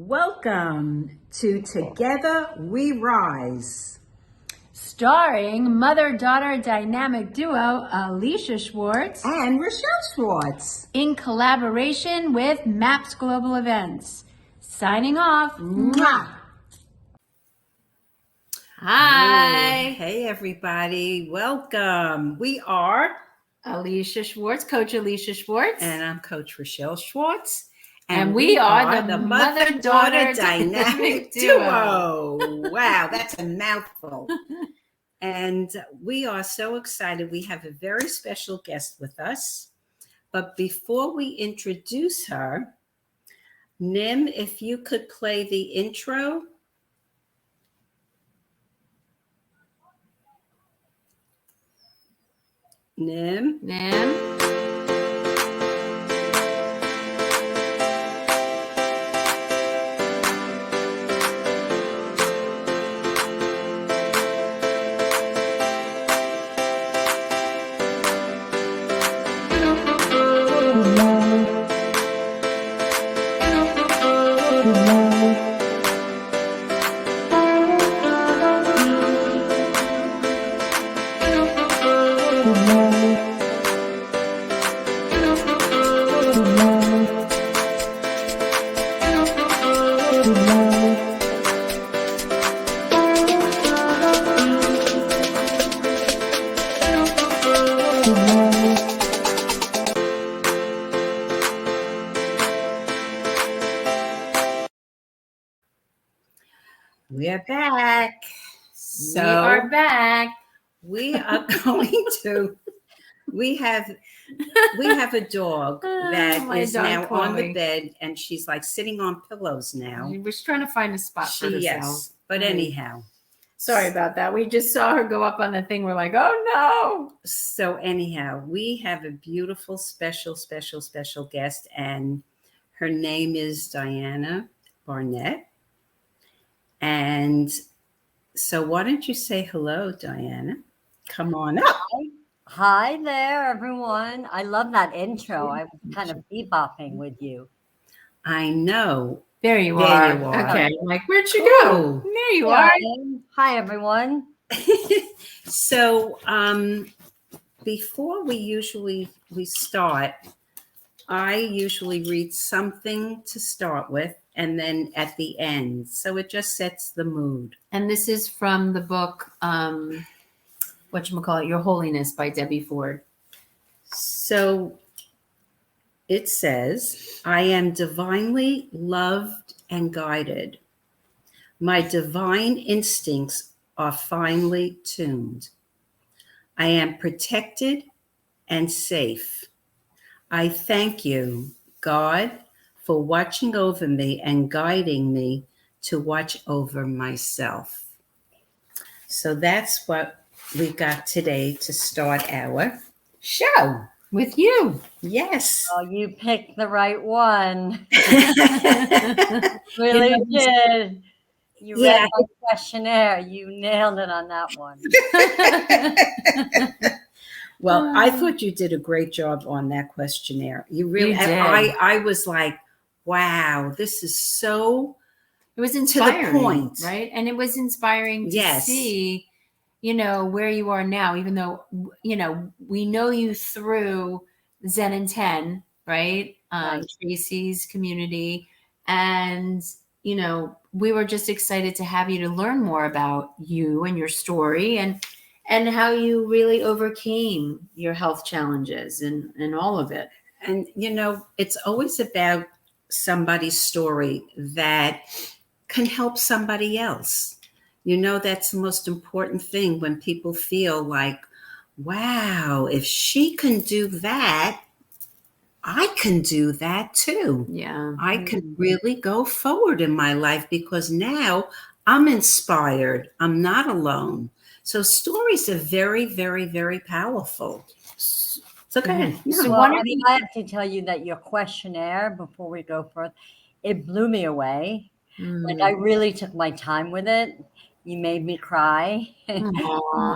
Welcome to Together We Rise. Starring mother-daughter dynamic duo Alicia Schwartz And Rochelle Schwartz. in collaboration with MAPS Global Events. Signing off. Mwah. Hi. Hey, everybody. Welcome. We are Alicia Schwartz, Coach Alicia Schwartz. And I'm Coach Rochelle Schwartz. And we are the mother-daughter mother-daughter dynamic dynamic duo. Wow, that's a mouthful. And we are so excited. We have a very special guest with us. But before we introduce her, Nim, if you could play the intro. Nim. We're back. We are back. We are going to. We have a dog that is now on the bed, and she's like sitting on pillows now. We're just trying to find a spot for herself. Yes, but anyhow. Sorry about that. We just saw her go up on the thing. We're like, oh no. So anyhow, we have a beautiful, special guest, and her name is Diana Barnett. And so why don't you say hello, Diana? Come on up. Hi there, everyone. I love that intro. I was kind of bebopping with you. I know. There you There are. you are. Okay. I'm like, where'd you go? There you Hi. are. Hi, everyone. So before we start, I usually read something to start with, and then at the end. So it just sets the mood. And this is from the book, whatchamacallit, Your Holiness by Debbie Ford. So it says, I am divinely loved and guided. My divine instincts are finely tuned. I am protected and safe. I thank you, God, for watching over me and guiding me to watch over myself. So that's what we got today to start our show. With you. Yes. Oh, you picked the right one. Really did. You read my questionnaire. You nailed it on that one. Well, I thought you did a great job on that questionnaire. You really You did. I was like, wow, this is so It was inspiring, to the point. right? And it was inspiring to see, where you are now, even though, we know you through Zen and 10, right? Right. Tracy's community. And, we were just excited to have you to learn more about you and your story and how you really overcame your health challenges and all of it. And, it's always about somebody's story that can help somebody else. That's the most important thing when people feel like, wow, if she can do that, I can do that too. Yeah. I can really go forward in my life because now I'm inspired. I'm not alone. So stories are very, very, very powerful. So go ahead. So Well, I have to tell you that your questionnaire, before we go further, it blew me away. Like, I really took my time with it. You made me cry. You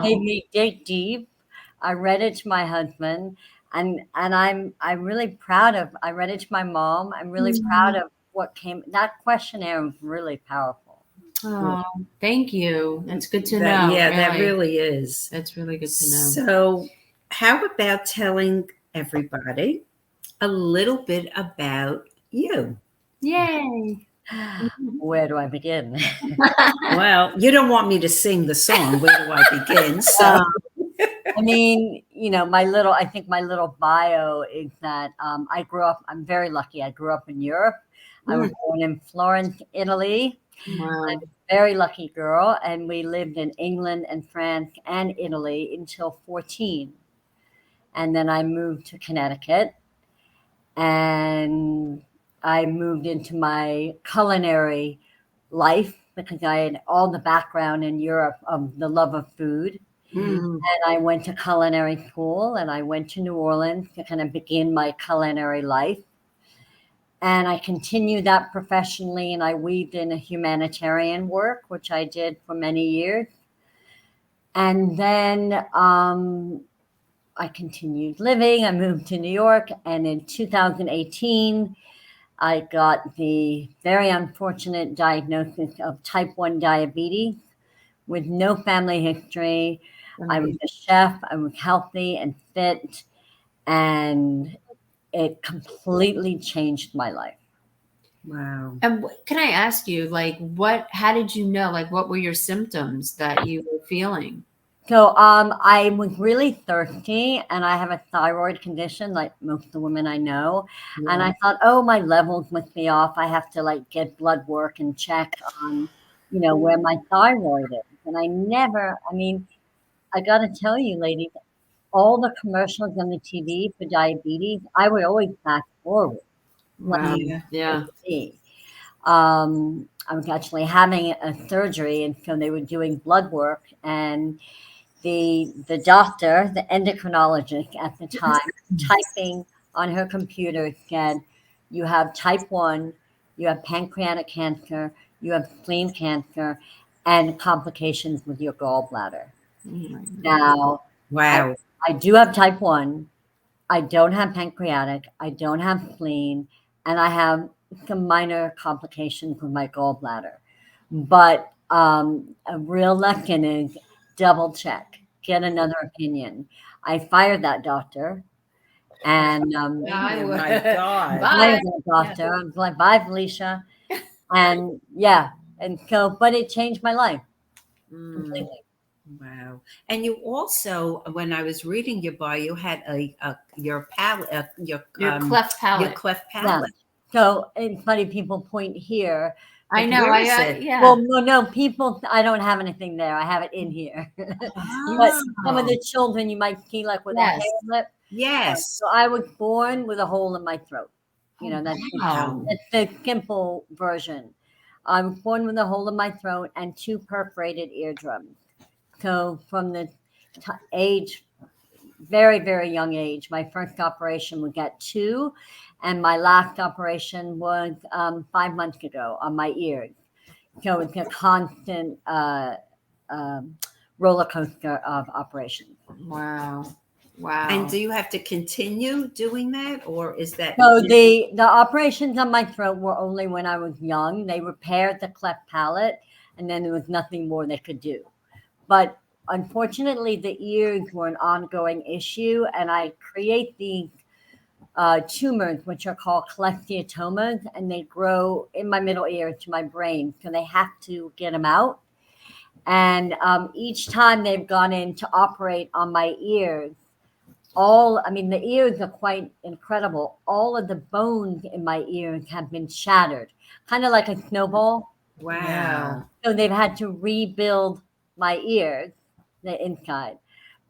made me dig deep. I read it to my husband, and I'm really proud of. I read it to my mom. I'm really proud of what came. That questionnaire was really powerful. Oh, thank you. That's good to That, know. yeah, that really. really is. That's really good to know. So, how about telling everybody a little bit about you? Yay. Where do I begin? Well, you don't want me to sing the song. Where do I begin? So, I mean, I think my little bio is that I grew up, I'm very lucky. I grew up in Europe. I was born in Florence, Italy. Wow. I'm a very lucky girl. And we lived in England and France and Italy until 14. And then I moved to Connecticut and I moved into my culinary life because I had all the background in Europe of the love of food. Mm. And I went to culinary school and I went to New Orleans to kind of begin my culinary life. And I continued that professionally and I weaved in a humanitarian work, which I did for many years. And then I continued living. I moved to New York. And in 2018, I got the very unfortunate diagnosis of type 1 diabetes with no family history. I was a chef. I was healthy and fit, and it completely changed my life. wow. And can I ask you, like, how did you know, like, what were your symptoms that you were feeling? So I was really thirsty, and I have a thyroid condition, like most of the women I know. Yeah. And I thought, oh, my levels must be off. I have to like get blood work and check on, where my thyroid is. And I mean, I got to tell you, ladies, all the commercials on the TV for diabetes, I would always fast forward. Wow. Yeah. Yeah. See. I was actually having a surgery, and so they were doing blood work, and the doctor, the endocrinologist at the time, typing on her computer said, "You have type 1, you have pancreatic cancer, you have spleen cancer, and complications with your gallbladder." Oh my God. Now, Wow. I do have type 1. I don't have pancreatic. I don't have spleen. And I have some minor complications with my gallbladder. But a real lesson is double check, get another opinion. I fired that doctor. And I Oh would. my God. I Bye. was a doctor. I was like, bye, Felicia. And yeah. And so, but it changed my life Mm. completely. Wow. And you also, when I was reading your bio, you had your palate, Your um, cleft your palate. cleft Yeah. palate. So it's funny, people point here. I know. Where is it? Yeah. Well, no, people, I don't have anything there. I have it in here. But some of the children you might see like with a Yes. hair lip. Yes. So I was born with a hole in my throat. Wow. That's the simple version. I was born with a hole in my throat and 2 perforated eardrums. So from the age, very, very young age, my first operation was at 2, and my last operation was 5 months ago on my ears. So it's a constant roller coaster of operations. Wow. Wow. And do you have to continue doing that, or is that So the operations on my throat were only when I was young. They repaired the cleft palate, and then there was nothing more they could do. But unfortunately, the ears were an ongoing issue, and I create these tumors, which are called cholesteatomas, and they grow in my middle ear to my brain. So they have to get them out. And each time they've gone in to operate on my ears, the ears are quite incredible. All of the bones in my ears have been shattered, kind of like a snowball. wow. So they've had to rebuild my ears, the inside.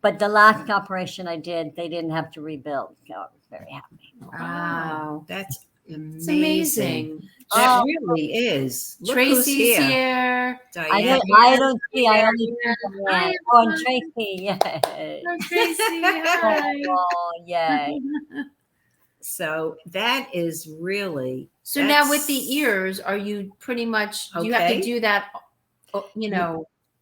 But the last operation I did, they didn't have to rebuild. So I was very happy. Wow. That's It's amazing. amazing. That Oh. really is. Look who's Tracy's here. here. Diane. I don't see. I only see Hi, Diane. Oh, and everyone. Tracy. Yay. Hi, Tracy. Hi. Oh, yay. So that is really. So now with the ears, are you pretty much, do you have to Okay. do that,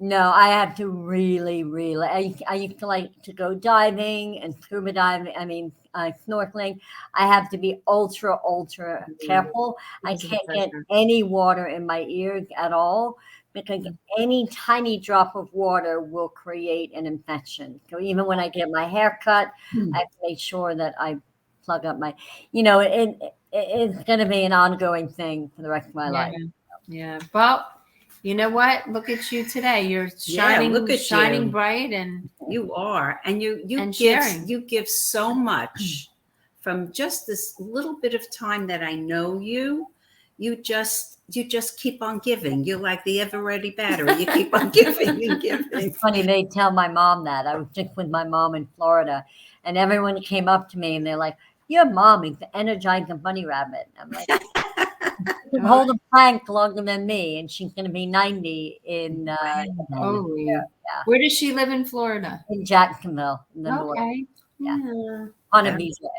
No, I have to really, really. I used to like to go diving and scuba diving. I mean, snorkeling, I have to be ultra careful. I Because of the can't get pressure. any water in my ears at all, because any tiny drop of water will create an infection. So even when I get my hair cut, I have to make sure that I plug up my, it's going to be an ongoing thing for the rest of my Yeah. life. Yeah. Well, you know what? Look at you today. You're Yeah, shining, look at shining you. bright, and You are, and you And give sharing. you give so much from just this little bit of time that I know you. You just keep on giving. You're like the ever ready battery. You keep on giving and giving. It's funny, they tell my mom that. I was just with my mom in Florida, and everyone came up to me and they're like, "Your mom is the energizing bunny rabbit." I'm like, "She can hold a plank longer than me, and she's going to be 90 holy. yeah. Where does she live in Florida? in Jacksonville, in the north, Okay. Yeah. Yeah. Ponte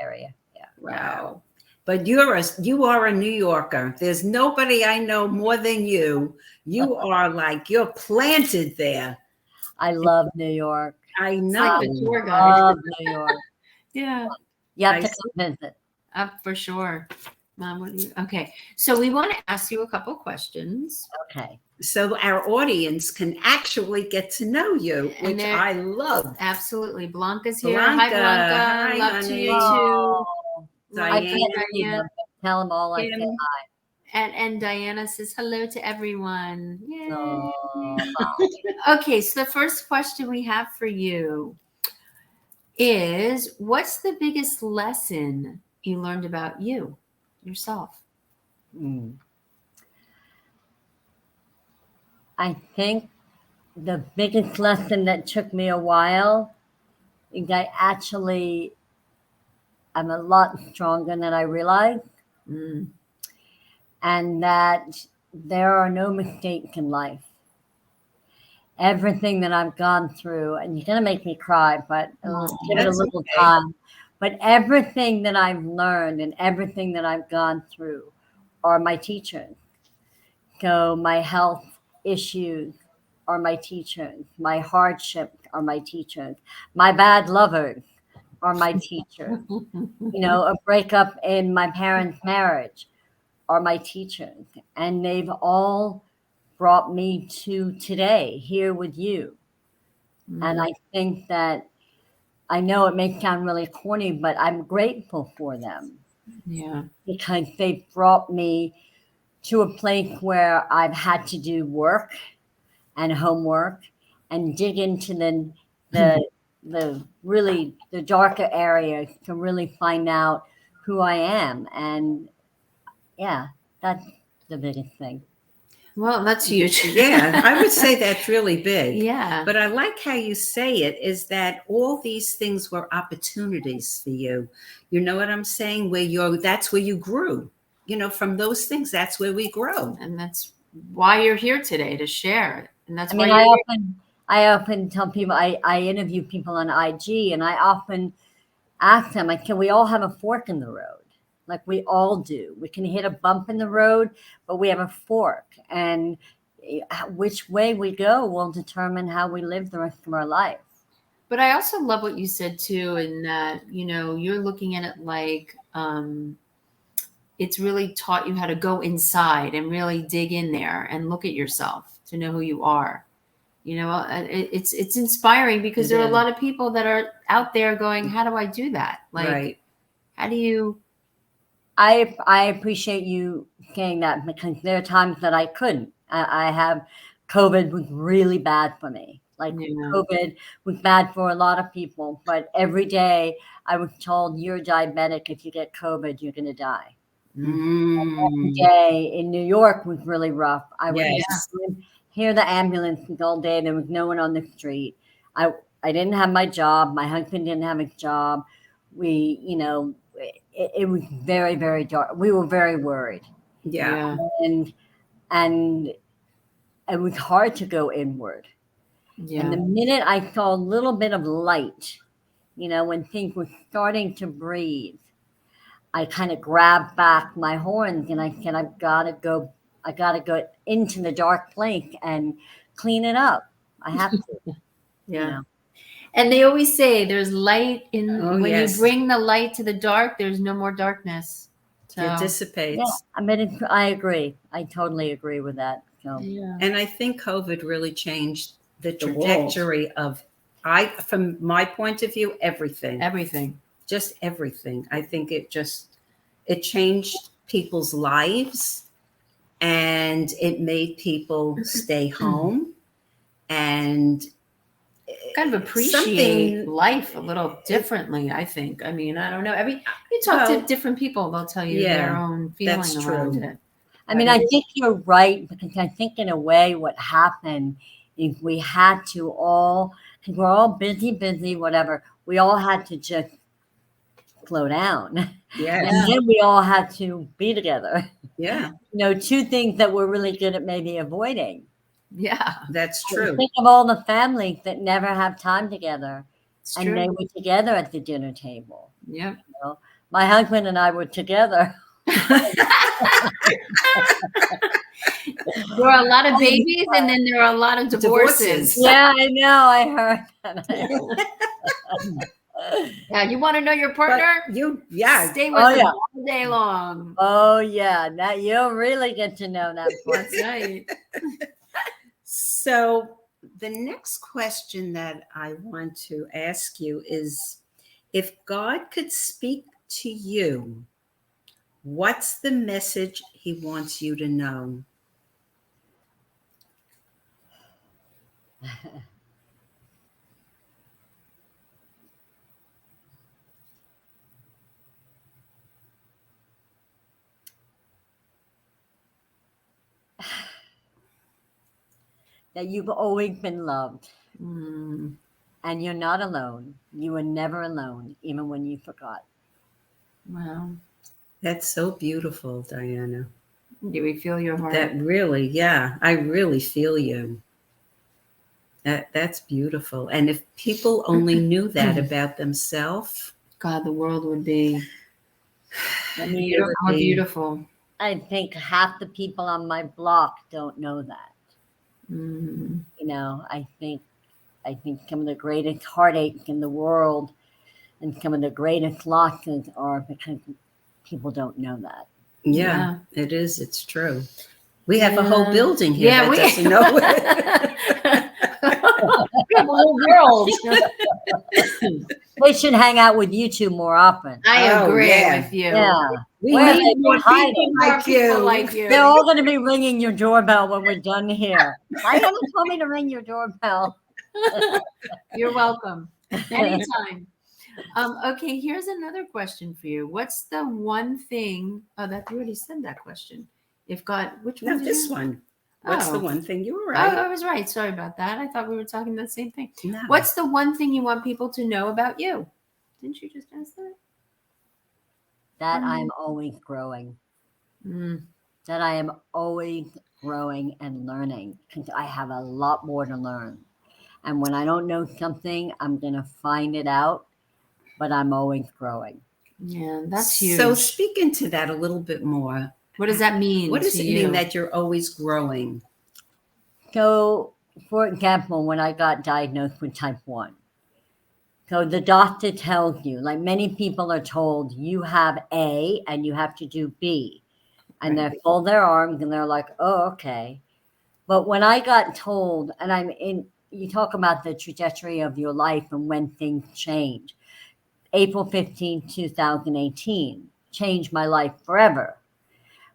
area. Yeah. Wow. But you are a New Yorker. There's nobody I know more than you. You are like you're planted there. I love New York. I It's know. like the tour guide. Love New York. Yeah. You have I to see. come visit. For sure. Mom, what do you? Okay. So we want to ask you a couple questions. Okay. So our audience can actually get to know you, And which they're- I love. Absolutely. Blanca's here. Blanca, Hi, Blanca. hi, Love to honey. you too. I Diane. can't see them, but tell them all I say Kim. hi. And Diana says hello to everyone. Yay. Oh, Okay, so the first question we have for you is, what's the biggest lesson you learned about you, yourself? I think the biggest lesson that took me a while is I'm a lot stronger than I realized, and that there are no mistakes in life. Everything that I've gone through, and you're going to make me cry, but give it a That's little okay. time. But everything that I've learned and everything that I've gone through are my teachers. So my health issues are my teachers. My hardships are my teachers. My bad lovers are my teachers. A breakup in my parents' marriage are my teachers. And they've all brought me to today, here with you. And I think that, I know it may sound really corny, but I'm grateful for them. Yeah. Because they've brought me to a place where I've had to do work and homework and dig into the really the darker areas to really find out who I am. And yeah, that's the biggest thing. Well, that's huge. Yeah, I would say that's really big. Yeah. But I like how you say it, is that all these things were opportunities for you. You know what I'm saying? That's where you grew. From those things, that's where we grow. And that's why you're here today, to share it. And that's I why mean, I often tell people, I interview people on IG, and I often ask them, like, can we all have a fork in the road? Like we all do. We can hit a bump in the road, but we have a fork. And which way we go will determine how we live the rest of our life. But I also love what you said too, in that, you're looking at it like it's really taught you how to go inside and really dig in there and look at yourself to know who you are. It's inspiring, because there are a lot of people that are out there going, how do I do that? Like, Right. How do you? I appreciate you saying that, because there are times that I couldn't. I have COVID was really bad for me. Like COVID was bad for a lot of people, but every day I was told, you're diabetic. If you get COVID, you're going to die. Every day in New York was really rough. I would hear the ambulance all day. There was no one on the street. I didn't have my job. My husband didn't have his job. It was very, very dark. We were very worried. Yeah. And it was hard to go inward. Yeah. And the minute I saw a little bit of light, when things were starting to breathe, I kind of grabbed back my horns and I said, I gotta go into the dark place and clean it up. I have to. Yeah. And they always say there's light in Oh, when yes. you bring the light to the dark, there's no more darkness. It Yeah, dissipates. I mean, I agree. I totally agree with that. So, Yeah. And I think COVID really changed the The world. trajectory of, from my point of view, everything. Everything. Just everything. I think it changed people's lives, and it made people stay home and Kind of appreciate life a little differently, I think. I mean, I don't know. You talk to different people, they'll tell you their own feeling that's around true. it. I mean, I think you're right, because I think in a way what happened is we had to all, because we're all busy, whatever, we all had to just slow down. Yes. And then we all had to be together. Yeah, Two things that we're really good at maybe avoiding. Yeah, that's true. Think of all the families that never have time together, it's and true. they were together at the dinner table. Yep. My husband and I were together. There are a lot of babies, and then there are a lot of divorces. Yeah, I know. I heard that. Yeah, you want to know your partner? Stay with them all day long. Oh yeah, now you'll really get to know that part. That's right. So the next question that I want to ask you is, if God could speak to you, what's the message he wants you to know? That you've always been loved, Mm. and you're not alone. You were never alone, even when you forgot. Wow. That's so beautiful, Diana. Do we feel your heart? That really, yeah, I really feel you. That's beautiful. And if people only knew that about themselves, God, the world would be I more beautiful. I think half the people on my block don't know that. Mm. I think some of the greatest heartache in the world and some of the greatest losses are because people don't know that. Yeah, it is. It's true. We have a whole building here that doesn't know it. We have a whole world. We should hang out with you two more often. I agree with you. Yeah. We Where need more people like you. They're all going to be ringing your doorbell when we're done here. Diana told me to ring your doorbell. You're welcome. Anytime. Okay, here's another question for you. What's the one thing? Oh, that you already said that question. If God, which one? No, this one. What's the one thing? You were Oh, right. I was right. Sorry about that. I thought we were talking the same thing. No. What's the one thing you want people to know about you? Didn't you just ask that? That I'm always growing. That I am always growing and learning, because I have a lot more to learn. And when I don't know something, I'm going to find it out, but I'm always growing. Yeah, that's huge. So speaking to that a little bit more, what does that mean? What does it mean that you're always growing? So, for example, when I got diagnosed with type 1, so the doctor tells you, like many people are told, you have A and you have to do B. And they fold their arms and they're like, oh, okay. But when I got told, and you talk about the trajectory of your life and when things change. April 15, 2018 changed my life forever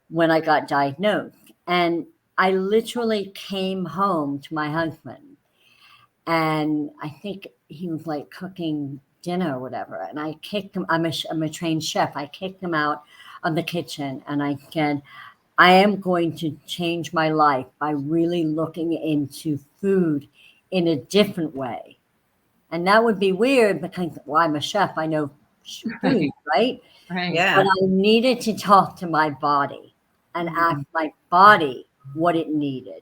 when I got diagnosed. And I literally came home to my husband, and I think he was like cooking dinner or whatever. And I kicked him. I'm a trained chef. I kicked him out of the kitchen, and I said, I am going to change my life by really looking into food in a different way. And that would be weird because, well, I'm a chef. I know food, right? Right. Yeah. But I needed to talk to my body and ask my body what it needed,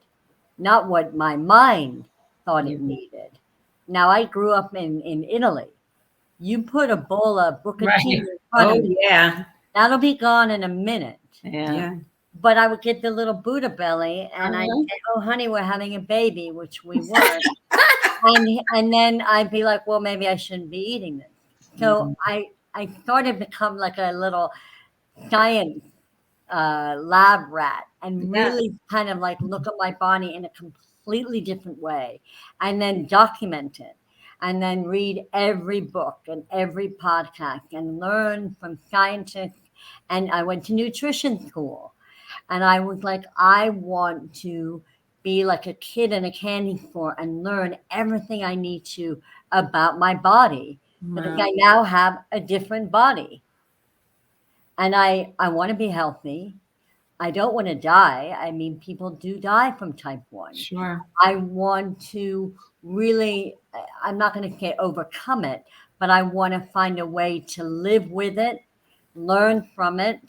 not what my mind thought it needed. Now, I grew up in Italy. You put a bowl of bucatini in front of me, that'll be gone in a minute. Yeah. But I would get the little Buddha belly, and I'd say, oh, honey, we're having a baby, which we weren't. and then I'd be like, well, maybe I shouldn't be eating this. So I started to become like a little science lab rat and Yeah. really kind of like look at my body in a completely different way, and then document it, and then read every book and every podcast and learn from scientists. And I went to nutrition school, and I was like, I want to be like a kid in a candy store and learn everything I need to about my body, because Wow. I now have a different body, and I want to be healthy. I don't want to die. I mean, people do die from type 1. Sure. I want to really, I'm not going to say overcome it, but I want to find a way to live with it, learn from it,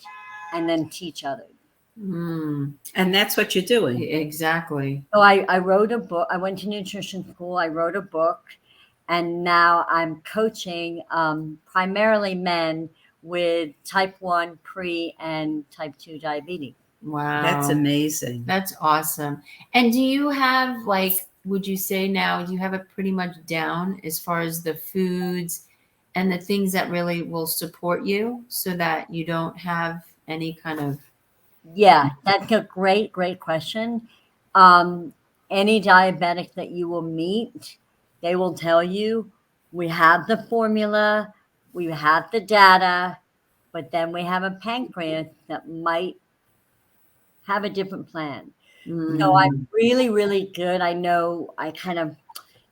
and then teach others. And that's what you're doing. Exactly. So I wrote a book. I went to nutrition school. I wrote a book, and now I'm coaching primarily men with type 1, pre, and type 2 diabetes. Wow. That's amazing. That's awesome. And do you have, like, would you say now you have it pretty much down as far as the foods and the things that really will support you so that you don't have any kind of. Yeah, that's a great, great question. Um, any diabetic that you will meet, they will tell you, we have the formula, we have the data, but then we have a pancreas that might have a different plan. So I'm really, really good. I know I kind of,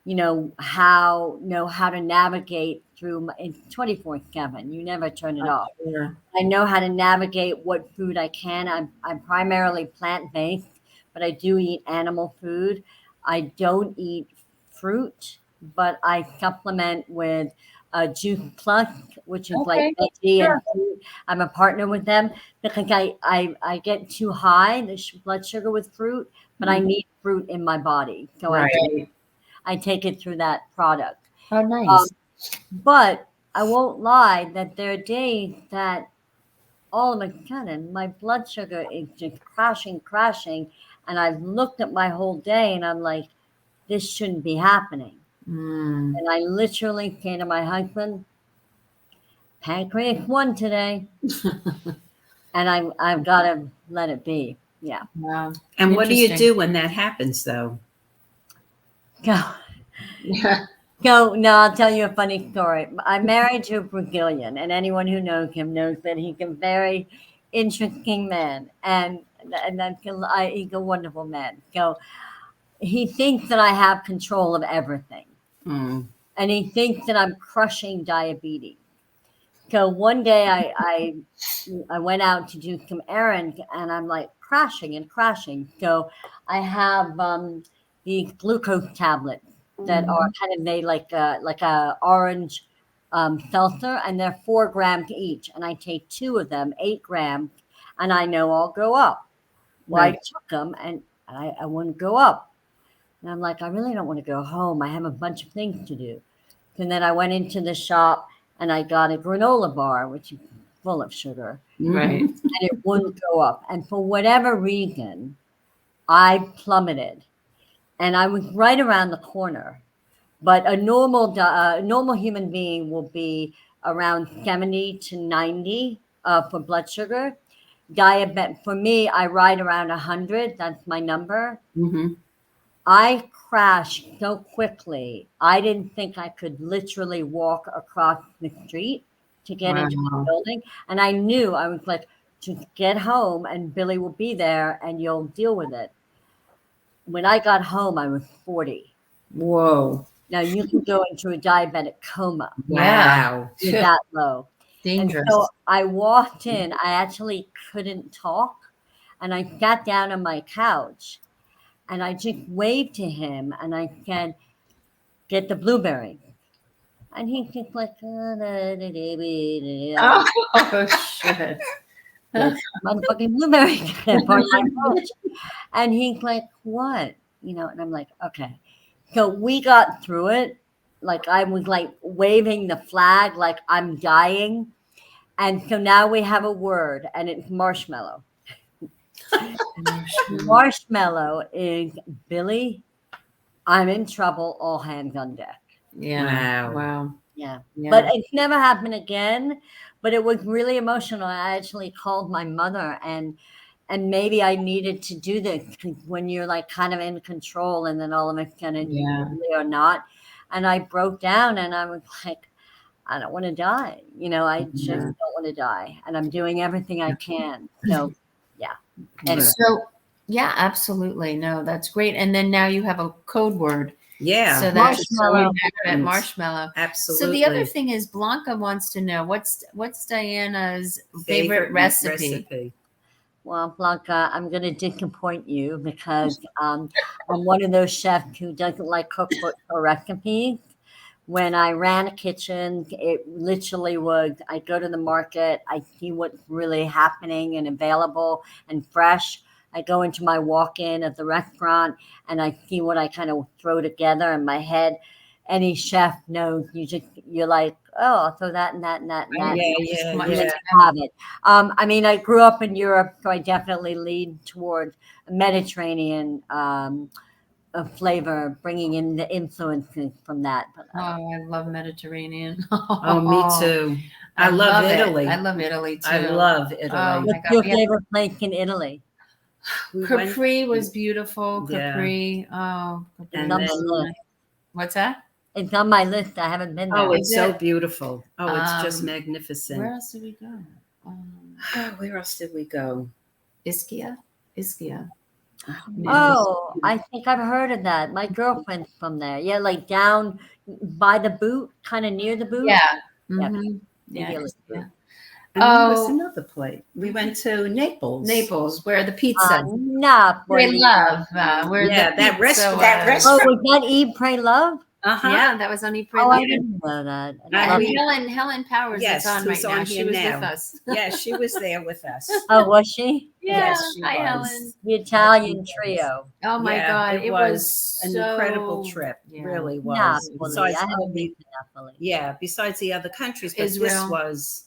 know how to navigate through it's 24/7. You never turn it off. Sure. I know how to navigate what food I can. I'm primarily plant-based, but I do eat animal food. I don't eat fruit, but I supplement with Juice Plus, which is like Okay. veggie and Sure. fruit. I'm a partner with them because I get too high the blood sugar with fruit, but I need fruit in my body, so Right. I take it through that product. Oh, Um, nice. but I won't lie that there are days that all of a sudden my blood sugar is just crashing, crashing. And I've looked at my whole day and I'm like, this shouldn't be happening. Mm. And I literally say to my husband, pancreas 1 today. And I've got to let it be. Yeah. Wow. And what do you Interesting. do when that happens, though? Go. No, I'll tell you a funny story. I'm married to a Brazilian, and anyone who knows him knows that he's a very interesting man, and he's a wonderful man. So he thinks that I have control of everything, Mm. and he thinks that I'm crushing diabetes. So one day I went out to do some errands, and I'm like crashing and crashing. So I have these glucose tablets that are kind of made like a orange seltzer, and they're 4 grams each. And I take 2 of them, 8 grams, and I know I'll go up. Well, I Right. took them, and I wouldn't go up. And I'm like, I really don't want to go home. I have a bunch of things to do. And then I went into the shop and I got a granola bar, which is full of sugar, Right. and it wouldn't go up. And for whatever reason, I plummeted, and I was right around the corner. But a normal human being will be around 70 to 90 for blood sugar. Diabetic for me, I ride around 100. That's my number. Mm-hmm. I crashed so quickly. I didn't think I could literally walk across the street to get into the Wow. building. And I knew I was like, just get home and Billy will be there and you'll deal with it. When I got home, I was 40. Whoa. Now you can go into a diabetic coma. Wow. You're that low. And Dangerous. so I walked in. I actually couldn't talk. And I sat down on my couch and I just waved to him and I said, get the blueberry. And he just like, Oh, shit. this motherfucking blueberry. Pardon my French. And he's like, what? And I'm like, okay. So we got through it. Like I was like waving the flag like I'm dying. And so now we have a word and it's marshmallow. Marshmallow is Billy, I'm in trouble, all hands on deck. Yeah. Wow. Wow. Yeah. Yeah. But it's never happened again. But it was really emotional. I actually called my mother, and maybe I needed to do this when you're like kind of in control, and then all of a sudden you Yeah. really are not. And I broke down, and I was like, I don't want to die. I just Yeah. don't want to die, and I'm doing everything I can. So, yeah. Anyway. So, yeah, absolutely. No, that's great. And then now you have a code word. Yeah. So that's Marshmallow. marshmallow. Absolutely. So the other thing is Blanca wants to know what's Diana's favorite recipe? Well, Blanca, I'm going to disappoint you because I'm one of those chefs who doesn't like cookbooks or recipes. When I ran a kitchen, it literally was I go to the market, I see what's really happening and available and fresh. I go into my walk in at the restaurant and I see what I kind of throw together in my head. Any chef knows you're like, oh, I'll throw that and that and that and that. Yeah, And yeah. then have it. I mean, I grew up in Europe, so I definitely lean towards Mediterranean a flavor, bringing in the influences from that. But Oh, I love Mediterranean. Oh, me too. I love it. Italy. I love Italy too. I love Italy. Oh, my what's God. your We had- favorite place in Italy? We went- Capri was beautiful. Yeah. Capri. Oh, Capri And on was my then- so list. nice. What's that? It's on my list. I haven't been there. Oh, it's Is so it? beautiful. Oh, it's just Um, magnificent. Where else did we go? Where else did we go? Ischia. Oh, I think I've heard of that. My girlfriend's from there. Yeah, like down by the boot, kind of near the boot. Yeah. Yeah. Mhm. Yeah. Maybe a Ischia. little. And there was Oh. another place. We went to Naples. Naples, where the pizza. Pray Napoli. love. Where Yeah, the that pizza that was. Oh, restaurant. was that Eat, Pray, Love? Uh-huh. Yeah, that was on Eat, Pray, Oh, Love. I didn't know that. I mean- Helen Powers Yes, is on who's right now. on She here was now. with us. Yeah, she was there with us. Oh, was she? Yeah. Yes, she Hi, was. Helen. The Italian trio. Oh my Yeah, God, it it was an so- incredible trip. Yeah. Really was. Napoli. Besides I all haven't the been to Napoli. yeah, besides the other countries, but this Israel. was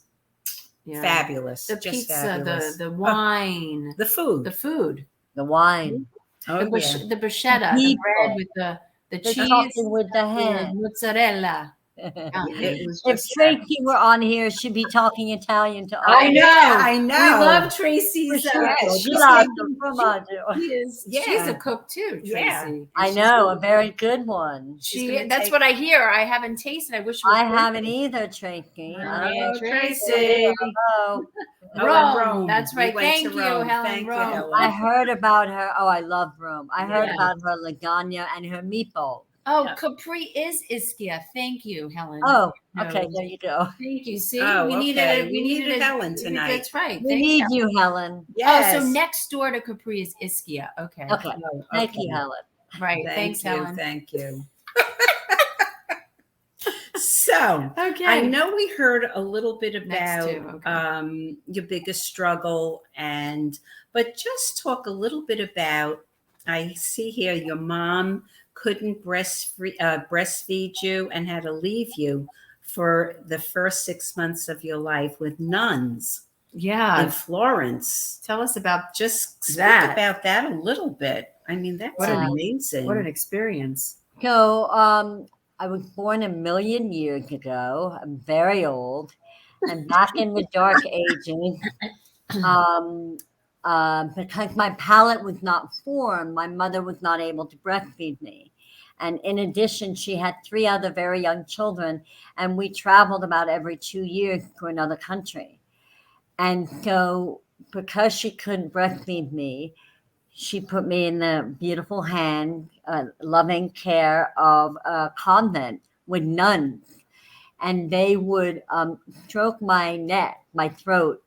Yeah. fabulous. The just pizza, fabulous. the wine, The food. the food, The wine. Oh, the yeah. the bruschetta, the People. bread with the The cheese, talking with the the hand. mozzarella. It was If just Tracy were on here, she'd be talking Italian to us. I know. I know. We love Tracy's. Prosciutto, she's gelato, making- formaggio. She's Yeah. a cook too, Tracy. Yeah. And I she's know, a gonna- very good one. She's gonna That's take- what I hear. I haven't tasted. I wish we I could. haven't either, Tracy. Oh, Tracy. Hello. Oh, Rome. and Rome. That's We right. went Thank to you, Rome. Helen. Thank you, Rome. Helen. I heard about her. Oh, I love Rome. I heard Yeah. about her lasagna and her meatballs. Oh, Yeah. Capri is Ischia. Thank you, Helen. Oh, No. okay, there you go. Thank you. See, Oh, we needed okay. it. We needed Helen tonight. That's right. We Thanks, need Helen. you, Helen. Yes. Oh, so next door to Capri is Ischia. Okay. Okay. Oh, Thank okay. you, Helen. Right. Thank Thanks, you. Helen. Thank you. So, Okay. I know we heard a little bit Next about two, okay. your biggest struggle, but just talk a little bit about. I see here your mom couldn't breastfeed you and had to leave you for the first 6 months of your life with nuns in Yeah. Florence. Tell us about Just speak That. about that a little bit. I mean, that's What an- amazing. what an experience. So, I was born 1,000,000 years ago. I'm very old. And back in the dark ages, because my palate was not formed, my mother was not able to breastfeed me. And in addition, she had 3 other very young children, and we traveled about every 2 years to another country. And so, because she couldn't breastfeed me, she put me in the beautiful loving care of a convent with nuns. And they would stroke my neck, my throat,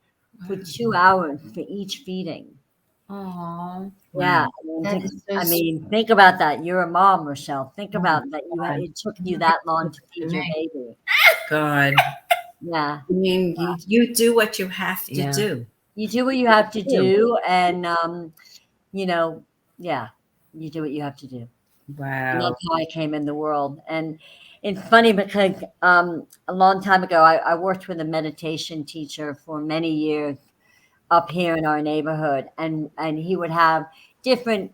for 2 hours for each feeding. Oh. Yeah. I mean, think about that. You're a mom, Rochelle. Think about that. It took you that long to feed your baby. God. Yeah. I mean, you do what you have to Yeah. do. You do what you have to do. And, yeah, you do what you have to do. And Wow. that's how I came in the world. And it's funny because a long time ago, I worked with a meditation teacher for many years up here in our neighborhood. And he would have different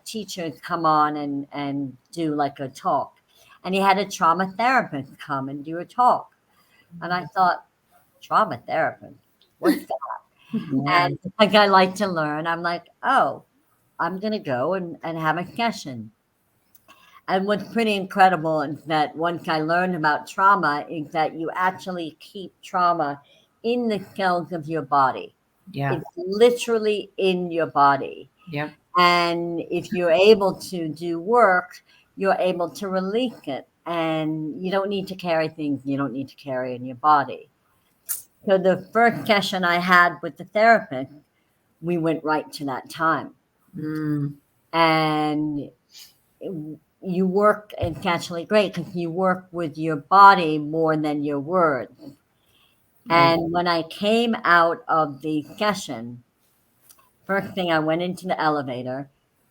teachers come on and do like a talk. And he had a trauma therapist come and do a talk. And I thought, trauma therapist? What's that? Yeah. And like I like to learn, I'm like, oh, I'm going to go and have a session. And what's pretty incredible is that once I learned about trauma is that you actually keep trauma in the cells of your body. Yeah. It's literally in your body. Yeah. And if you're able to do work, you're able to release it. And you don't need to carry things you don't need to carry in your body. So the first session I had with the therapist, we went right to that time. Mm. And you work, it's actually great because you work with your body more than your words. And when I came out of the session, first thing I went into the elevator,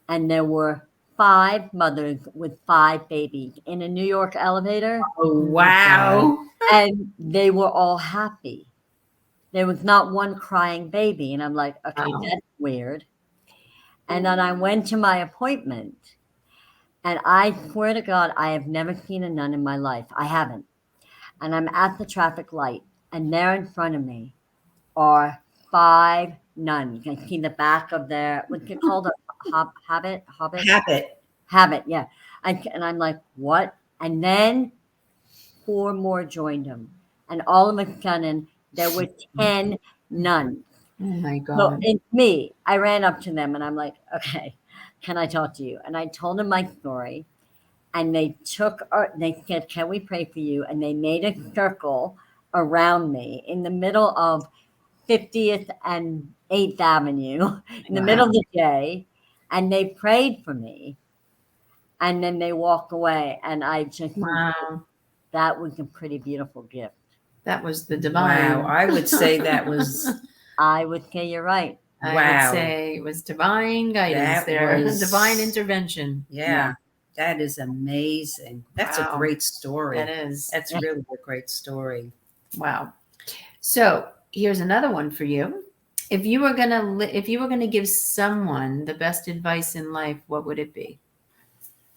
and there were 5 mothers with 5 babies in a New York elevator, Oh, wow. and they were all happy. There was not one crying baby, and I'm like, okay, Wow. that's weird. And then I went to my appointment, and I swear to God, I have never seen a nun in my life. I haven't. And I'm at the traffic light, and there in front of me are 5 nuns. I see the back of their, what's it called? A habit? Habit, yeah. And I'm like, what? And then 4 more joined them. And all of a sudden, there were 10 nuns. Oh my So God. it's me. I ran up to them and I'm like, okay, can I talk to you? And I told them my story. And they they said, can we pray for you? And they made a circle around me in the middle of 50th and 8th Avenue in the middle of the day. And they prayed for me. And then they walk away. And I just, Wow. that was a pretty beautiful gift. That was the divine. Wow. I would say that was, I would say you're right. I Wow. would say it was divine guidance That there. was- Divine intervention. yeah, that is amazing. That's Wow. a great story. That is. That's really a great story. Wow. So here's another one for you. If you were gonna give someone the best advice in life, what would it be?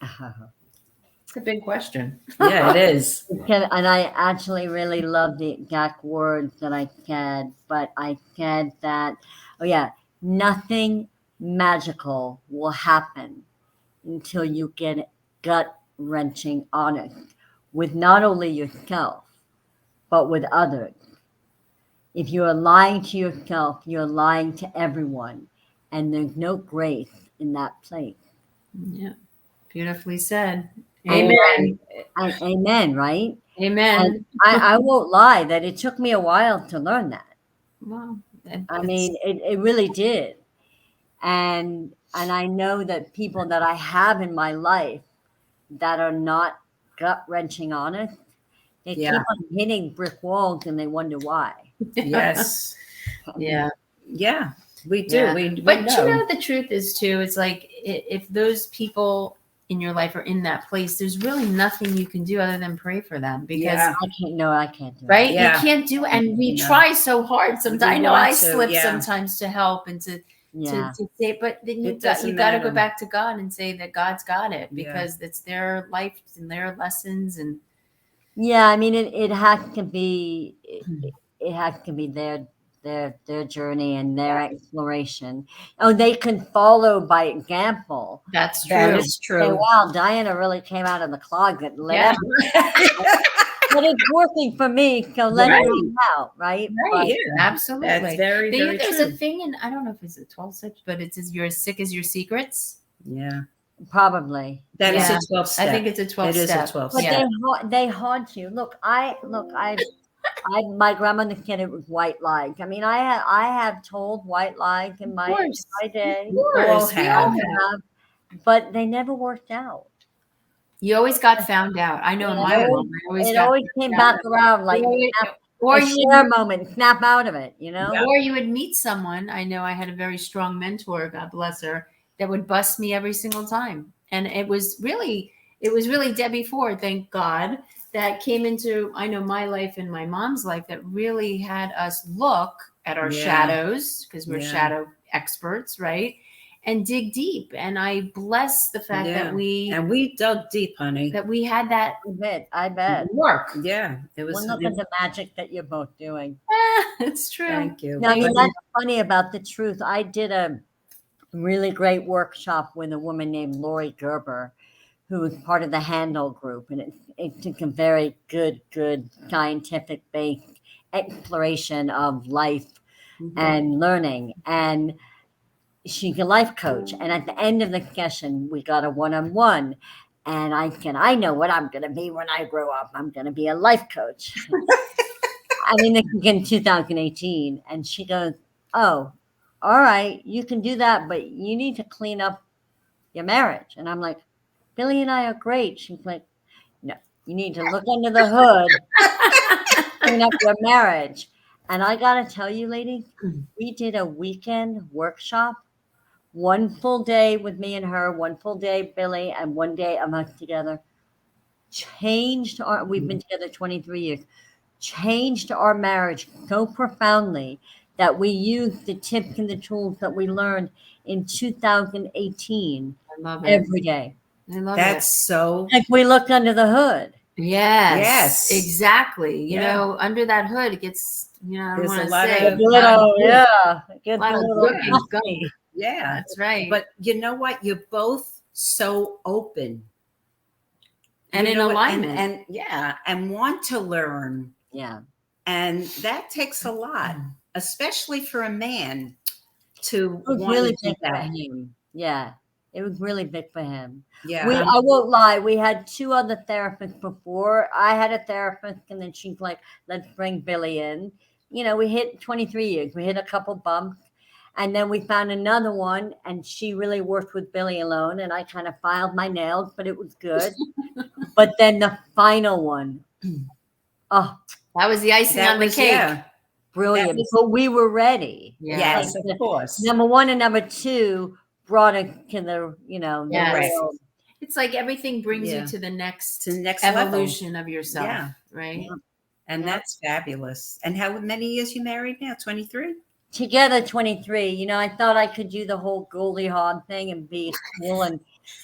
It's a big question. Yeah, it is. And I actually really love the exact words that I said, but I said that, oh yeah, nothing magical will happen until you get gut-wrenching honest with not only yourself, but with others. If you're lying to yourself, you're lying to everyone, and there's no grace in that place. Yeah. Beautifully said. Amen. Amen, right? Amen. And I won't lie that it took me a while to learn that. Well, I mean, it really did. And I know that people that I have in my life that are not gut-wrenching honest, they keep on hitting brick walls and they wonder why. Yes. Yeah. Yeah, we do. Yeah. We But know. you know, the truth is too, it's like if those people in your life are in that place, there's really nothing you can do other than pray for them because I can't do right? it. Yeah. You can't do it. And we No. try so hard sometimes. I know want I to, slip yeah. sometimes to help and to say, but then you It got doesn't to go matter. back to God and say that God's got it Yeah. because it's their life and their lessons and Yeah, I mean, it has to be it has to be their journey and their exploration. Oh, they can follow by example. that's true. That is Say, true. wow, Diana really came out of the closet and let Yeah. everyone. But it's working for me, so let Right. it out, right? Right. Yeah. Absolutely. That's very, very There's true. a thing, and I don't know if it's a 12 steps, but it says you're as sick as your secrets. Yeah. Probably. That is Yeah. a 12 step. I think it's a 12 It is step. a 12 But step. they haunt you. Look, I my grandmother said it was white lies. I mean, I have told white lies in my day. Of course. We all have, but they never worked out. You always got found out. I know in my It mom, I always It got always came found out. back around like Or a you share moment, snap out of it, you know? Yeah. or you would meet someone. I know I had a very strong mentor, God bless her, that would bust me every single time. And it was really Debbie Ford, thank God, that came into I know my life and my mom's life that really had us look at our Yeah. shadows because we're Yeah. shadow experts, right? and dig deep. And I bless the fact that we dug deep, honey. That we had that I bet. work. Yeah, it was. Well, look at the magic that you're both doing. It's true. Thank you. Now, that's funny about the truth. I did a really great workshop with a woman named Lori Gerber, who was part of the Handel group, and it took a very good scientific based exploration of life and learning. And she's a life coach. And at the end of the session, we got a one-on-one. And I know what I'm going to be when I grow up. I'm going to be a life coach. I mean, this was in 2018. And she goes, oh, all right, you can do that, but you need to clean up your marriage. And I'm like, Billy and I are great. She's like, no, you need to look under the hood, clean up your marriage. And I got to tell you, ladies, we did a weekend workshop, one full day with me and her, one full day, Billy, and one day among us together. We've been together 23 years, changed our marriage so profoundly that we used the tips and the tools that we learned in 2018 every day. I love That's so. Like we looked under the hood. Yes, exactly. You know, under that hood, it gets, I don't want to say. It gets gummy. Yeah, that's right. But you know what? You're both so open. And in alignment. And want to learn. Yeah. And that takes a lot, especially for a man to want really to do that. Yeah. It was really big for him. Yeah. I won't lie. We had two other therapists before. I had a therapist, and then she's like, let's bring Billy in. We hit 23 years. We hit a couple bumps. And then we found another one, and she really worked with Billy alone. And I kind of filed my nails, but it was good. But then the final one, that was the icing on the cake. Yeah. Brilliant. But we were ready. Yes, of course. Number one and number two brought it to the, world. It's like everything brings you to the next evolution level of yourself. Yeah. Right. Yeah. And that's fabulous. And how many years you married now? 23? Together 23. I thought I could do the whole Goldie Hawn thing and be cool and,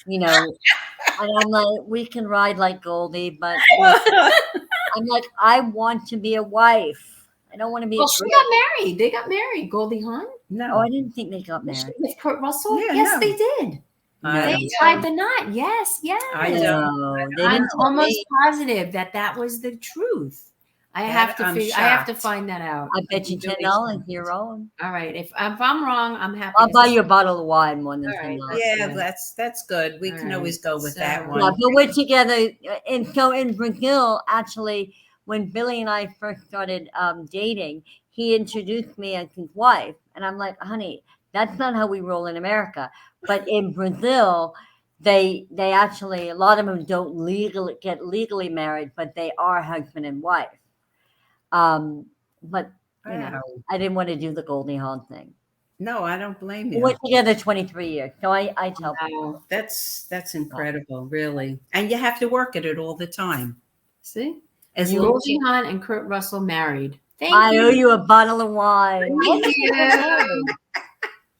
and I'm like, we can ride like Goldie, but I'm like, I want to be a wife. I don't want to be she got married. They got married. Goldie Hawn? No. Oh, I didn't think they got married. With Kurt Russell? Yeah, yes, they did. They tied the knot. Yes. I know. I'm almost positive that was the truth. I have to find that out. I bet you $10 you're wrong. All right. If I'm wrong, I'm happy. I'll buy you a bottle of wine more than $10. Yeah, that's good. We can always go with that one. Yeah, but we're together. And so in Brazil, actually, when Billy and I first started dating, he introduced me as his wife. And I'm like, honey, that's not how we roll in America. But in Brazil, they actually, a lot of them don't get legally married, but they are husband and wife. But I didn't want to do the Goldie Hawn thing. No, I don't blame you. We're together 23 years, so I tell people. That's incredible, really. And you have to work at it all the time. See, as Goldie Hawn and Kurt Russell married. I owe you a bottle of wine. Thank you.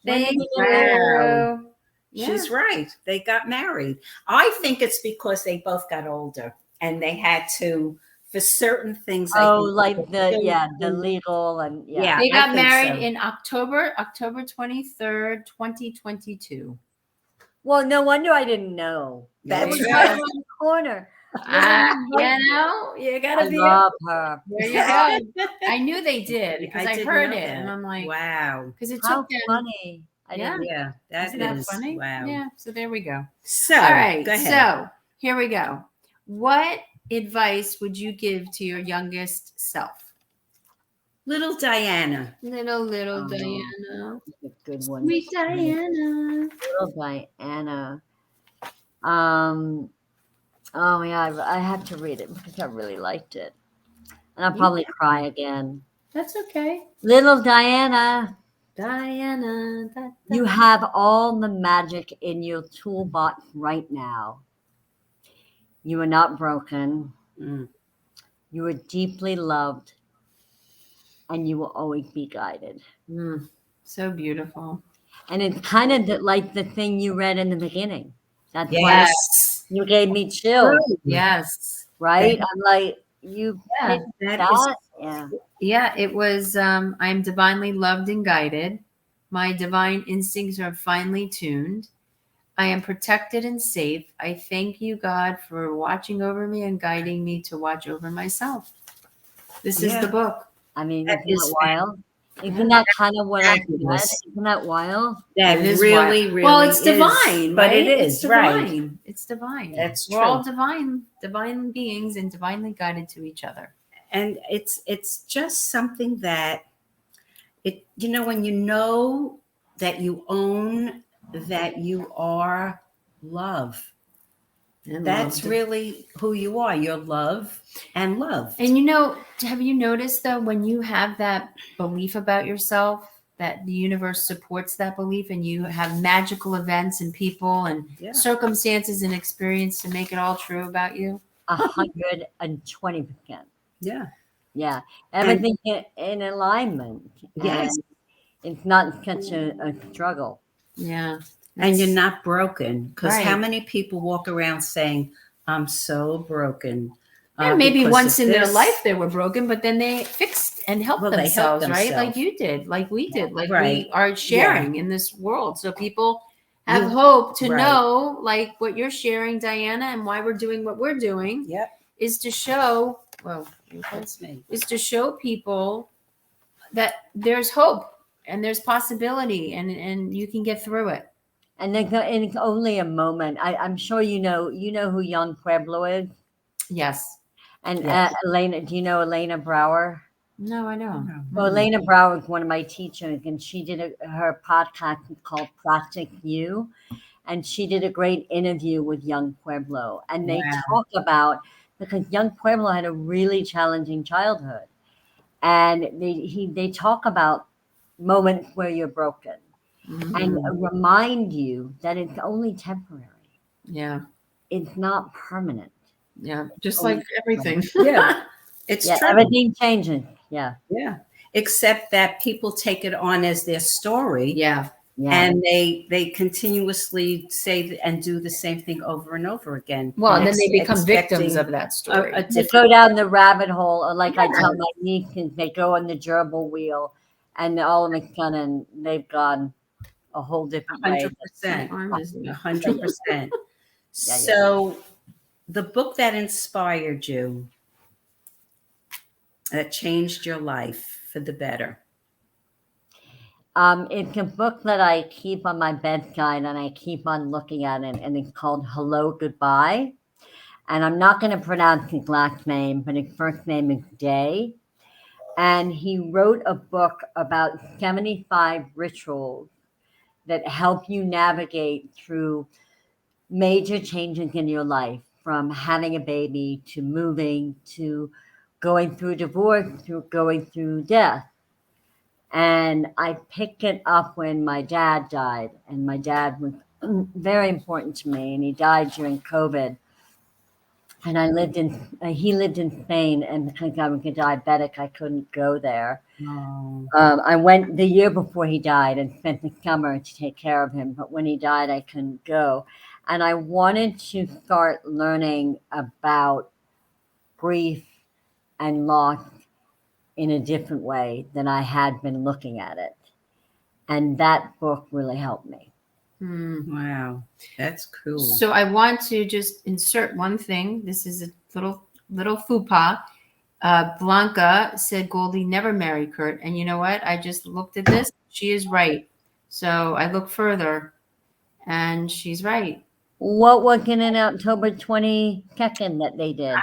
Thank you. She's right. They got married. I think it's because they both got older and they had to. For certain things. Like the legal and they got married in October 23rd, 2022. Well, no wonder I didn't know. That was right around the corner. You gotta be. Love her. There you go. I knew they did because I heard it, and I'm like, wow, because it took them. Funny. That is funny. Wow. Yeah. So there we go. So all right. Go ahead. So here we go. What advice would you give to your youngest self? Little Diana. Little Diana. A good one. Sweet Diana. Little Diana. Oh yeah, I have to read it because I really liked it. And I'll probably cry again. That's okay. Little Diana. Diana. You have all the magic in your toolbox right now. You are not broken. You are deeply loved. And you will always be guided. So beautiful. And it's kind of like the thing you read in the beginning. That's why Yes. you gave me chills, True. Yes. right? I'm like, you Yeah. picked That is that? Yeah. Yeah, it was I'm divinely loved and guided. My divine instincts are finely tuned. I am protected and safe. I thank you, God, for watching over me and guiding me to watch over myself. This is the Yeah. book. I mean, That isn't is that wild? Isn't that kind of what I said? fabulous. Isn't that wild? That It is really, wild. really Well, it's is. divine, But right? it It's is, right. divine. It's divine. That's We're all true. divine beings and divinely guided to each other. And it's just something that when you know that you own, that you are love. And That's loved. really who you are. You're love and loved. And have you noticed though, when you have that belief about yourself, that the universe supports that belief and you have magical events and people and Yeah. circumstances and experience to make it all true about you? 120%. Yeah. Yeah. Everything in alignment. Yes. And it's not such a struggle. Yeah. And you're not broken, because how Right. many people walk around saying, I'm so broken? Yeah, maybe because once of in their this." life they were broken, but then they fixed and helped Well, they helped themselves, right? Like themselves. you did, like we did, like Right. we are sharing in this world. So people have You- hope to right. know, like what you're sharing, Diana, and why we're doing what we're doing Yep. is to show, That's me. is to show people that there's hope and there's possibility and you can get through it. And it's only a moment. I'm sure you know who Young Pueblo is. Yes. And Yes. Elena, do you know Elena Brower? No, I don't. Well, Elena Brower is one of my teachers, and she did her podcast called Project You, and she did a great interview with Young Pueblo, and they Wow. talk about, because Young Pueblo had a really challenging childhood, and they talk about moments where you're broken Mhm. and remind you that it's only temporary. Yeah. It's not permanent. Yeah. Just Oh, like everything. Yeah. It's Yeah, true. everything changes. Yeah, Yeah. Except that people take it on as their story. Yeah. yeah. And they continuously say and do the same thing over and over again. Well, and then they Ex- become victims expecting of that story. a They different. go down the rabbit hole, or like I tell my nieces, they go on the gerbil wheel, and all of a sudden they've gone a whole different way. 100%. Arm is- 100%. Yeah, yeah. So the book that inspired you, that changed your life for the better. It's a book that I keep on my bedside, and I keep on looking at it, and it's called Hello, Goodbye. And I'm not going to pronounce his last name, but his first name is Day. And he wrote a book about 75 rituals that help you navigate through major changes in your life, from having a baby to moving to going through divorce to going through death. And I picked it up when my dad died, and my dad was very important to me, and he died during COVID. And he lived in Spain, and because I was a diabetic, I couldn't go there. Oh. I went the year before he died and spent the summer to take care of him, but when he died, I couldn't go. And I wanted to start learning about grief and loss in a different way than I had been looking at it. And that book really helped me. Wow. That's cool. So I want to just insert one thing. This is a little faux pas. Blanca said Goldie never married Kurt. And you know what? I just looked at this. She is right. So I look further and she's right. What was in October 22nd that they did?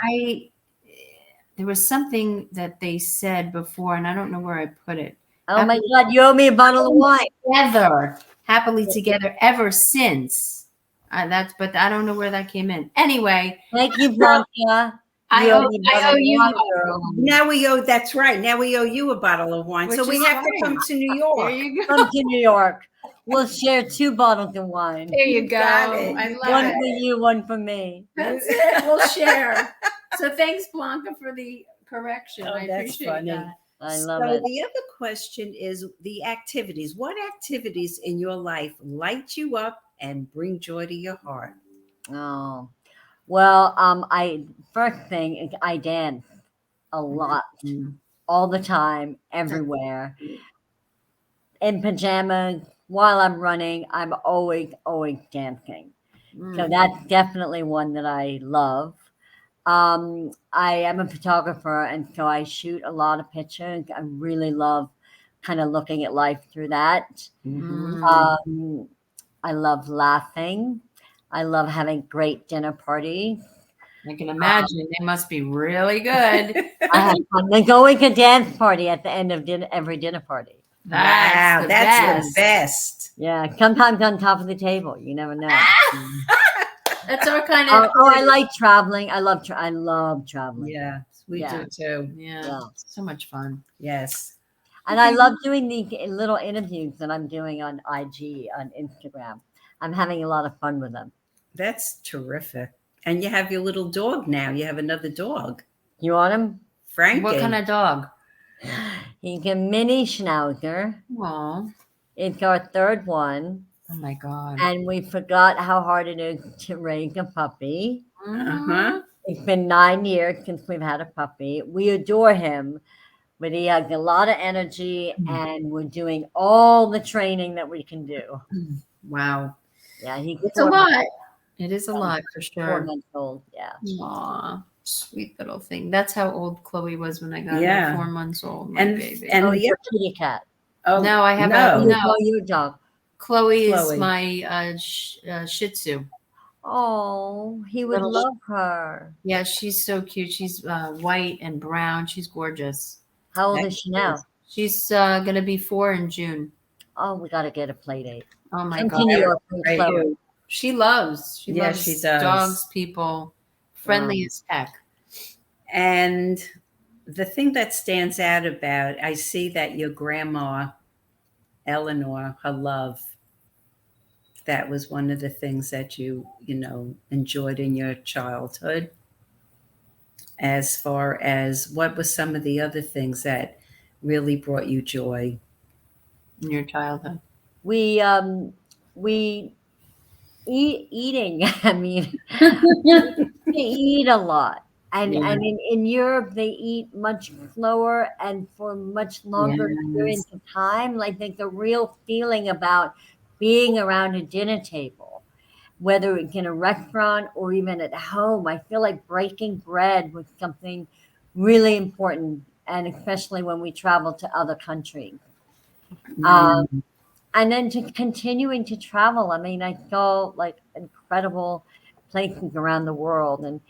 There was something that they said before, and I don't know where I put it. Oh my God, you owe me a bottle of wine. Happily together ever since. But I don't know where that came in. Anyway. Thank you, Blanca. I owe you. Girl. Now we owe. That's right. Now we owe you a bottle of wine. So we have to come to New York. There you go. Come to New York. We'll share 2 bottles of wine. There you go. got it. I love One it. for you, one for me. That's it. We'll share. So thanks, Blanca, for the correction. Oh, I that's appreciate funny. that. I So love it. the other question is the activities. What activities in your life light you up and bring joy to your heart? Oh, well, I first thing is I dance a lot, Mhm. all the time, everywhere, in pajamas. While I'm running, I'm always dancing. So Mm. that's definitely one that I love. I am a photographer, and so I shoot a lot of pictures. I really love kind of looking at life through that. Mhm. Mm. Um, I love laughing. I love having great dinner parties. I can imagine they must be really good. I have fun. Then going to dance party at the end of every dinner party. That's Wow, the that's the best. best. Yeah, sometimes on top of the table. You never know. That's our kind of I like traveling. I love traveling. Yeah, we Yeah, do too. yeah, yeah. so much fun. Yes. And I love doing the little interviews that I'm doing on IG, on Instagram. I'm having a lot of fun with them. That's terrific. And you have your little dog now. You have another dog, You want him? What kind Frankie. of dog? He's a mini schnauzer. Oh, It's our third one. oh my God. And we forgot how hard it is to raise a puppy. Uh-huh. It's been 9 years since we've had a puppy. We adore him, but he has a lot of energy, and we're doing all the training that we can do. Wow. Yeah, he's It's a lot. It is a lot for four sure. months old. Yeah. Aw, sweet little thing. That's how old Chloe was when I got her. Yeah. 4 months old, my And baby. Oh, and the you're a kitty cat. oh No, I have Oh, a no, no. you're a dog. Chloe is Chloe. my Shih Tzu. Oh, he would Little. love her. Yeah, she's so cute. She's white and brown. She's gorgeous. How old is she now? She's gonna be 4 in June. Oh, we got to get a play date. Oh my Come God. to New York with Right. Chloe. She loves Yeah, she does. dogs, people, friendly Wow. as heck. And the thing that stands out about, I see that your grandma, Eleanor, her love, that was one of the things that you enjoyed in your childhood. As far as what was some of the other things that really brought you joy? In your childhood. We eating. I mean, they eat a lot. And Yeah. in Europe they eat much slower and for much longer Yes. periods of time. Like there's a real feeling about being around a dinner table, whether it's in a restaurant or even at home. I feel like breaking bread was something really important, and especially when we travel to other countries. Um, Mm. and then just continuing to travel. I mean, I saw like incredible places around the world, and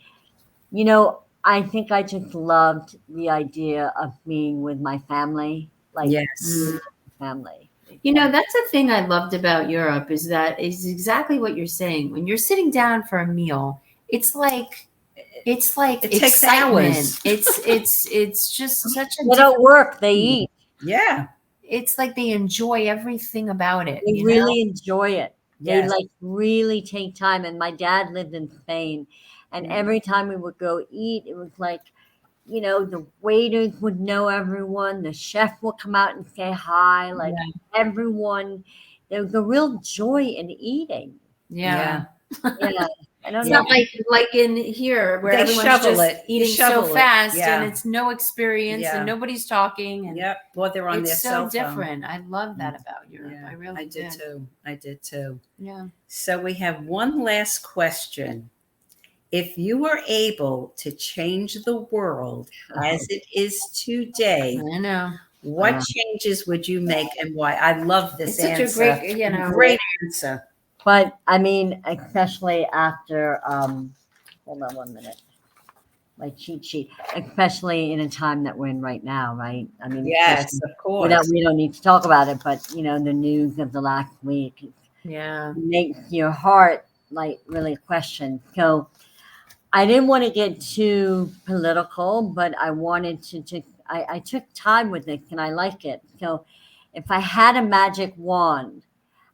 I think I just loved the idea of being with my family, like Yes. really family. You know, that's the thing I loved about Europe is exactly what you're saying. When you're sitting down for a meal, it's like It takes excitement. hours. It's just such a They don't different. work; they eat. Yeah. It's like they enjoy everything about it. They You know. really enjoy it. They Yes. like really take time. And my dad lived in Spain, and every time we would go eat, it was like, the waiters would know everyone. The chef would come out and say hi. Like Yeah. everyone, there was a real joy in eating. Yeah. Yeah, I don't It's know. not like in here where They everyone's shovel just it. eating so Shovel it. fast and Yeah. it's no experience Yeah. and nobody's talking and Yep. Well, they're on their it's so cell phone. different. I love that about Europe. Yeah, I really I did too. I did too. Yeah. So we have one last question. If you were able to change the world as it is today, I know. what changes would you make and why? I love this It's such a answer. great, Great answer. But I mean, especially after, hold on 1 minute, my cheat sheet, especially in a time that we're in right now, right? I mean, Yes, especially- of course. we don't need to talk about it, but the news of the last week Yeah. makes your heart like really question. So I didn't want to get too political, but I wanted to just, I took time with it and I like it. So if I had a magic wand,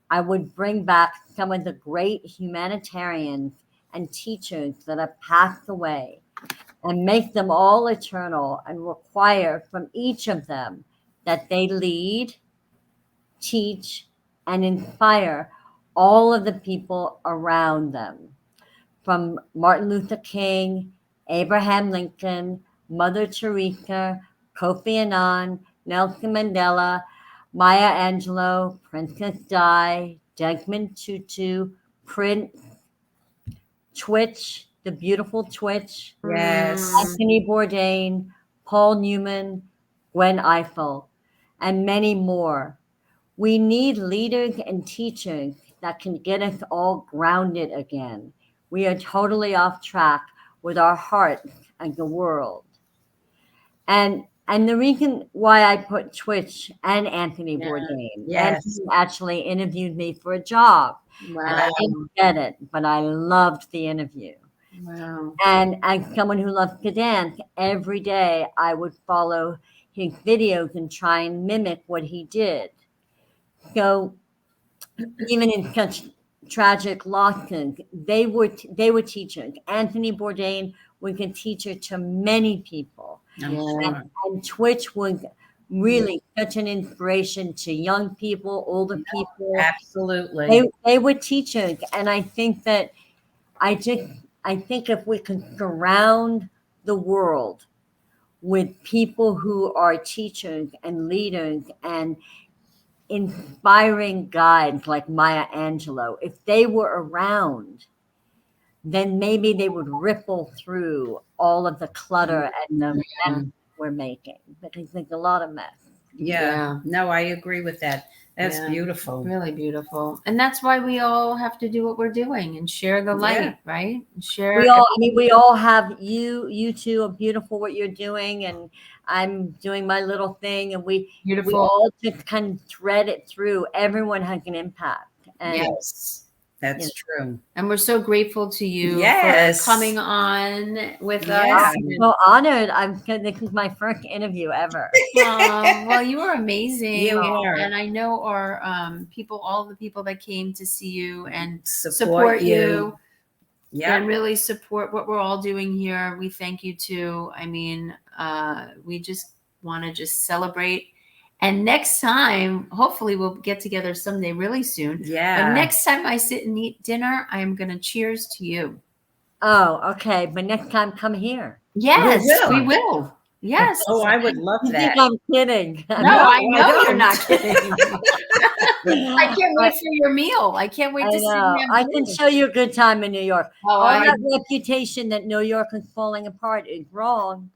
I would bring back some of the great humanitarians and teachers that have passed away and make them all eternal, and require from each of them that they lead, teach, and inspire all of the people around them, from Martin Luther King, Abraham Lincoln, Mother Teresa, Kofi Annan, Nelson Mandela, Maya Angelou, Princess Di, Desmond Tutu, Prince, Twitch, the beautiful Twitch, Yes. Anthony Bourdain, Paul Newman, Gwen Ifill, and many more. We need leaders and teachers that can get us all grounded again. We are totally off track with our hearts and the world. And the reason why I put Twitch and Anthony Bourdain, Yes. Anthony actually interviewed me for a job. And I Wow. didn't get it, but I loved the interview. Wow. And as someone who loves to dance, every day I would follow his videos and try and mimic what he did. So even in such tragic losses, they were teachers. Anthony Bourdain was a teacher to many people, I'm Yeah. sure. and Twitch was really such an inspiration to young people, older people. Absolutely. They were teachers, and I think that I think if we can surround the world with people who are teachers and leaders and inspiring guides like Maya Angelou, if they were around, then maybe they would ripple through all of the clutter and the mess we're making, because there's a lot of mess. Yeah. No, I agree with that. That's Yeah. beautiful. Really beautiful. And that's why we all have to do what we're doing and share the light, Yeah. right? Share. We all have you two are beautiful what you're doing, and I'm doing my little thing, and we Beautiful. all just kind of thread it through. Everyone has an impact. And Yes. That's true. And we're so grateful to you Yes. for coming on with Yeah. us. I'm so honored. This is my first interview ever. Well, you were amazing. You are. And I know our people, all the people that came to see you and Support you. Yeah. and really support what we're all doing here. We thank you too. I mean, we just want to just celebrate. And next time, hopefully we'll get together someday really soon. Yeah. But next time I sit and eat dinner, I am going to cheers to you. Oh, okay. But next time, come here. Yes, We we will. Yes. Oh, I would love You that. think I'm kidding? No, I know I you're not don't. kidding. I can't wait for your meal. I can't wait I to see know. you. I can show you a good time in New York. Oh, All I- that reputation that New York is falling apart is wrong.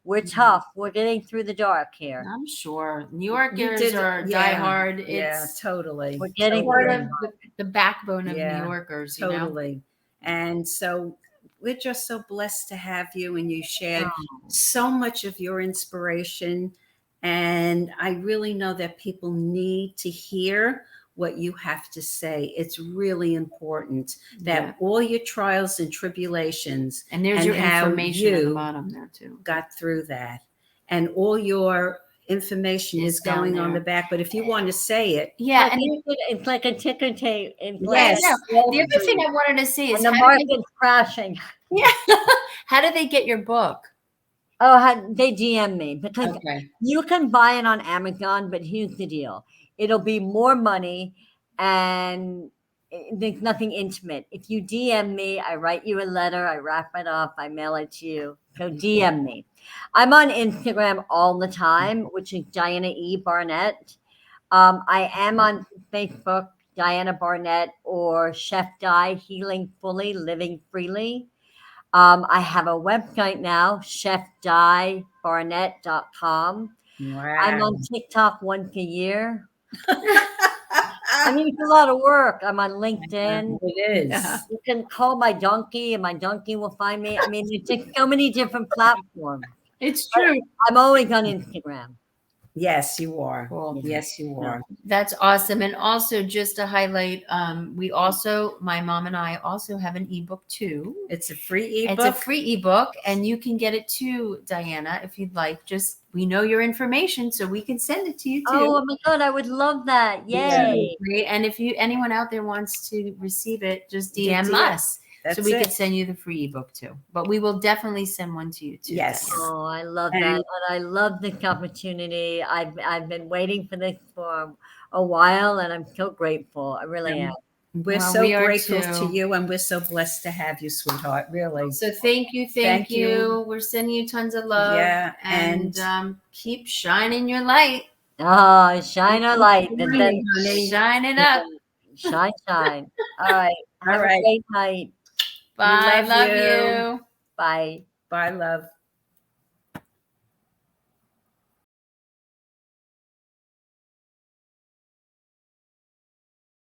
We're tough. We're getting through the dark here. I'm sure New You Yorkers did- are yeah. diehard. Yeah, It's totally. We're getting part through of it. the backbone of Yeah, New Yorkers. You know? Totally. And so we're just so blessed to have you, and you shared Oh. so much of your inspiration. And I really know that people need to hear what you have to say. It's really important that Yeah. all your trials and tribulations And there's and your how information at the you bottom there too. got through that. And all your information It's is going down on the there. back. But if you want to say it, Yeah, and It's like a ticker tape. It's Yes. like the other thing I wanted to say is and the how do market's crashing. how do they get your book? Oh, they DM me because Okay. you can buy it on Amazon, but here's the deal. It'll be more money and there's nothing intimate. If you DM me, I write you a letter, I wrap it up, I mail it to you. So DM me. I'm on Instagram all the time, which is Diana E. Barnett. I am on Facebook, Diana Barnett, or Chef Di, Healing Fully, Living Freely. I have a website now, chefdibarnett.com. wow. I'm on TikTok once a year. I mean, it's a lot of work. I'm on LinkedIn. It is. Yeah. You can call my donkey, and my donkey will find me. I mean, there's just so many different platforms. It's true. I'm always on Instagram. Yes, you are. Cool. Yes, you are. That's awesome. And also just to highlight, we also, my mom and I also have an ebook too. It's a free ebook. It's a free ebook, and you can get it too, Diana, if you'd like. Just we know your information, so we can send it to you too. Oh my God, I would love that. Yay. Great. And if anyone out there wants to receive it, just Yeah, DM DM. us. That's so we it. could send you the free ebook too. But we will definitely send one to you too. Yes. Diane. Oh, I love And- that. And I love this opportunity. I've been waiting for this for a while, and I'm so grateful. I really am. We're Well, so we are grateful to too. you, and we're so blessed to have you, sweetheart. Really. So thank you, Thank you. you. We're sending you tons of love. Yeah, and keep shining your light. Oh, shine a light. Shining, honey. Shine it up. Shine, shine. All right. All Have right. a great night. Bye. love Love you. you. Bye. Bye, love.